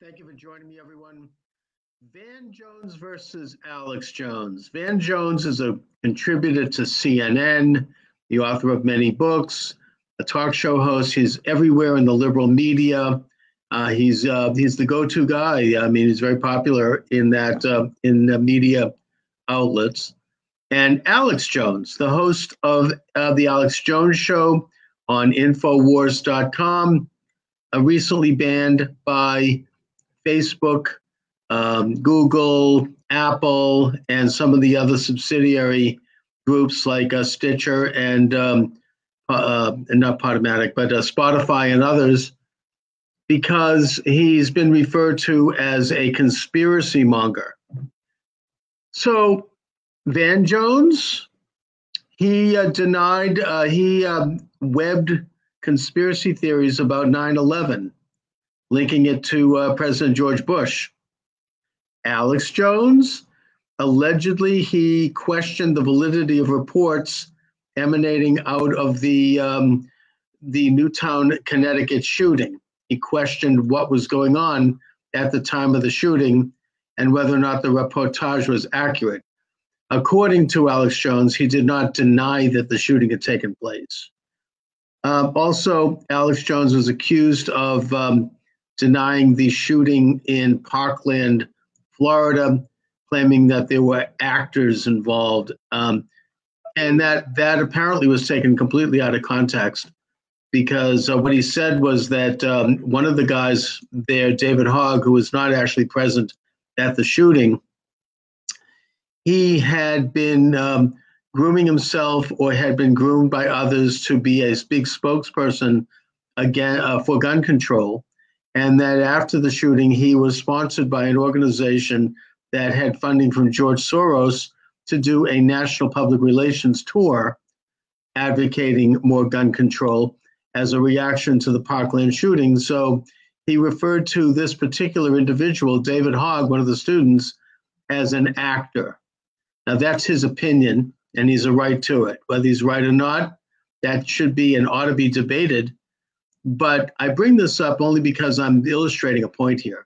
Thank you for joining me, everyone. Van Jones versus Alex Jones. Van Jones is a contributor to CNN, the author of many books, a talk show host. He's everywhere in the liberal media. He's the go-to guy. I mean, he's very popular in in the media outlets. And Alex Jones, the host of the Alex Jones Show on Infowars.com, recently banned by Facebook, Google, Apple, and some of the other subsidiary groups like Stitcher and not Podomatic, but Spotify and others, because he's been referred to as a conspiracy monger. So Van Jones, he webbed conspiracy theories about 9/11, linking it to President George Bush. Alex Jones, allegedly, he questioned the validity of reports emanating out of the Newtown, Connecticut shooting. He questioned what was going on at the time of the shooting and whether or not the reportage was accurate. According to Alex Jones, he did not deny that the shooting had taken place. Also, Alex Jones was accused of denying the shooting in Parkland, Florida, claiming that there were actors involved. And that apparently was taken completely out of context, because what he said was that one of the guys there, David Hogg, who was not actually present at the shooting, he had been grooming himself or had been groomed by others to be a big spokesperson again for gun control. And that after the shooting, he was sponsored by an organization that had funding from George Soros to do a national public relations tour advocating more gun control as a reaction to the Parkland shooting. So he referred to this particular individual, David Hogg, one of the students, as an actor. Now, that's his opinion, and he's a right to it. Whether he's right or not, that should be and ought to be debated. But I bring this up only because I'm illustrating a point here.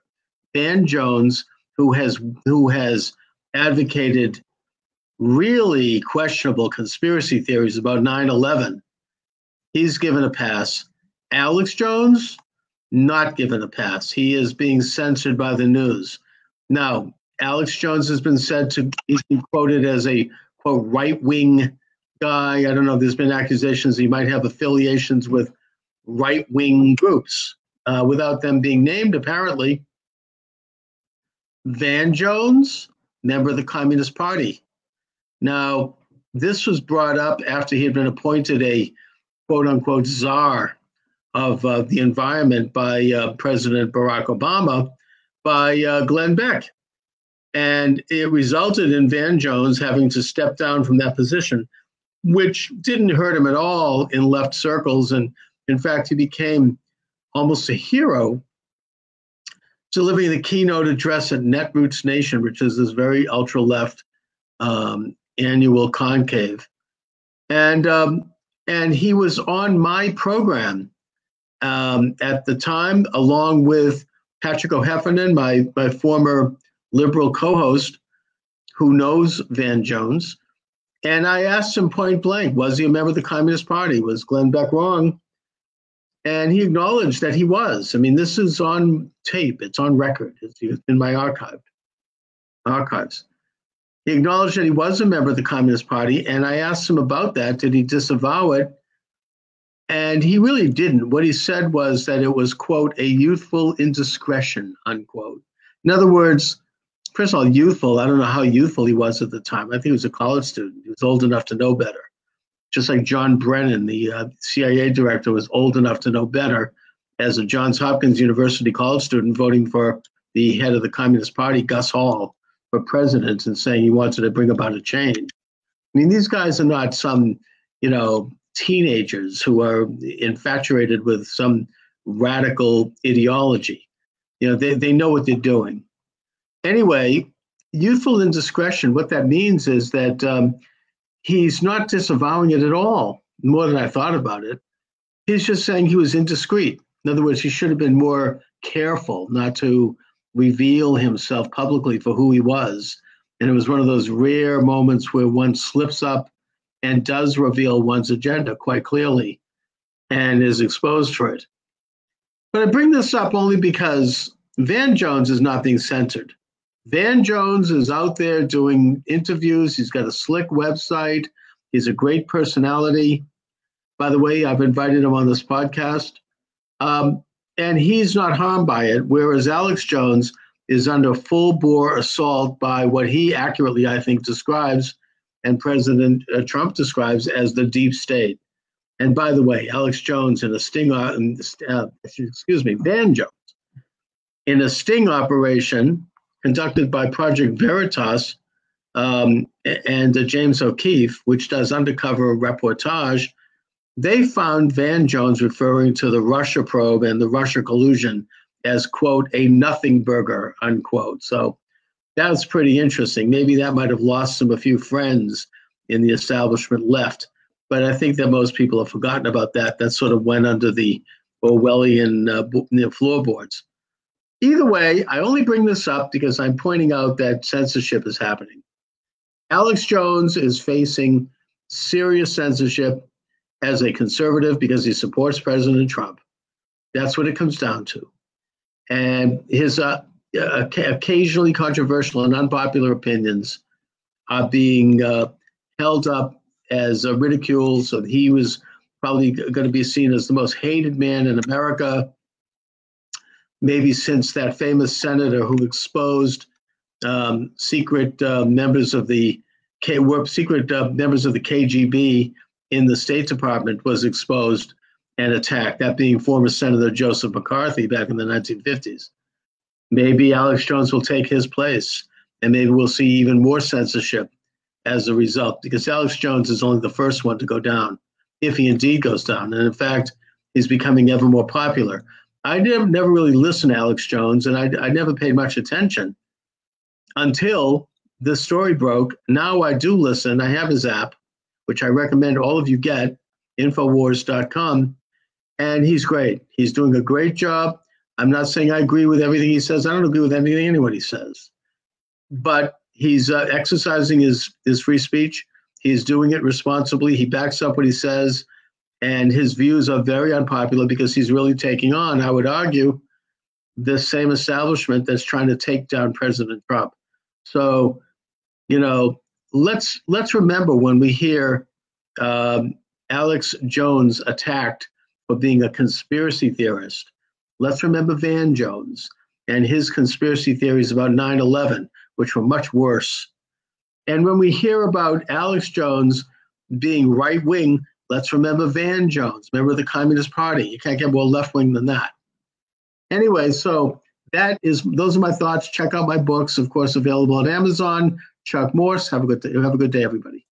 Van Jones, who has advocated really questionable conspiracy theories about 9/11, he's given a pass. Alex Jones, not given a pass. He is being censored by the news. Now, Alex Jones has been said to be quoted as a, quote, right-wing guy. I don't know, there's been accusations he might have affiliations with right-wing groups, without them being named, apparently. Van Jones, member of the Communist Party. Now, this was brought up after he had been appointed a quote-unquote czar of the environment by President Barack Obama, by Glenn Beck. And it resulted in Van Jones having to step down from that position, which didn't hurt him at all in left circles. And in fact, he became almost a hero, delivering the keynote address at Netroots Nation, which is this very ultra-left annual conclave. And he was on my program at the time, along with Patrick O'Heffernan, my former liberal co-host, who knows Van Jones. And I asked him point blank, was he a member of the Communist Party? Was Glenn Beck wrong? And he acknowledged that he was. I mean, this is on tape. It's on record. It's in my archives. He acknowledged that he was a member of the Communist Party, and I asked him about that. Did he disavow it? And he really didn't. What he said was that it was, quote, a youthful indiscretion, unquote. In other words, first of all, youthful. I don't know how youthful he was at the time. I think he was a college student. He was old enough to know better. Just like John Brennan, the CIA director, was old enough to know better as a Johns Hopkins University college student voting for the head of the Communist Party, Gus Hall, for president and saying he wanted to bring about a change. I mean, these guys are not some, teenagers who are infatuated with some radical ideology. They know what they're doing. Anyway, youthful indiscretion, what that means is that he's not disavowing it at all, more than I thought about it. He's just saying he was indiscreet. In other words, he should have been more careful not to reveal himself publicly for who he was. And it was one of those rare moments where one slips up and does reveal one's agenda quite clearly and is exposed for it. But I bring this up only because Van Jones is not being censored. Van Jones is out there doing interviews. He's got a slick website. He's a great personality. By the way, I've invited him on this podcast. And he's not harmed by it, whereas Alex Jones is under full-bore assault by what he accurately, I think, describes, and President Trump describes as the deep state. And by the way, Alex Jones in a Van Jones, in a sting operation conducted by Project Veritas and James O'Keefe, which does undercover reportage, they found Van Jones referring to the Russia probe and the Russia collusion as, quote, a nothing burger, unquote. So that's pretty interesting. Maybe that might have lost him a few friends in the establishment left. But I think that most people have forgotten about that. That sort of went under the Orwellian floorboards. Either way, I only bring this up because I'm pointing out that censorship is happening. Alex Jones is facing serious censorship as a conservative because he supports President Trump. That's what it comes down to. And his occasionally controversial and unpopular opinions are being held up as ridicule. So he was probably going to be seen as the most hated man in America, maybe since that famous senator who exposed secret members of the KGB in the State Department was exposed and attacked, that being former Senator Joseph McCarthy back in the 1950s. Maybe Alex Jones will take his place, and maybe we'll see even more censorship as a result, because Alex Jones is only the first one to go down, if he indeed goes down. And in fact, he's becoming ever more popular. I never really listened to Alex Jones, and I never paid much attention until this story broke. Now I do listen. I have his app, which I recommend all of you get, Infowars.com, and he's great. He's doing a great job. I'm not saying I agree with everything he says. I don't agree with anything anyone he says. But he's exercising his free speech. He's doing it responsibly. He backs up what he says, and his views are very unpopular because he's really taking on, I would argue, the same establishment that's trying to take down President Trump. So, let's remember when we hear Alex Jones attacked for being a conspiracy theorist. Let's remember Van Jones and his conspiracy theories about 9/11, which were much worse. And when we hear about Alex Jones being right-wing, let's remember Van Jones, member of the Communist Party. You can't get more left-wing than that. Anyway, so those are my thoughts. Check out my books, of course, available on Amazon. Chuck Morse. Have a good day, everybody.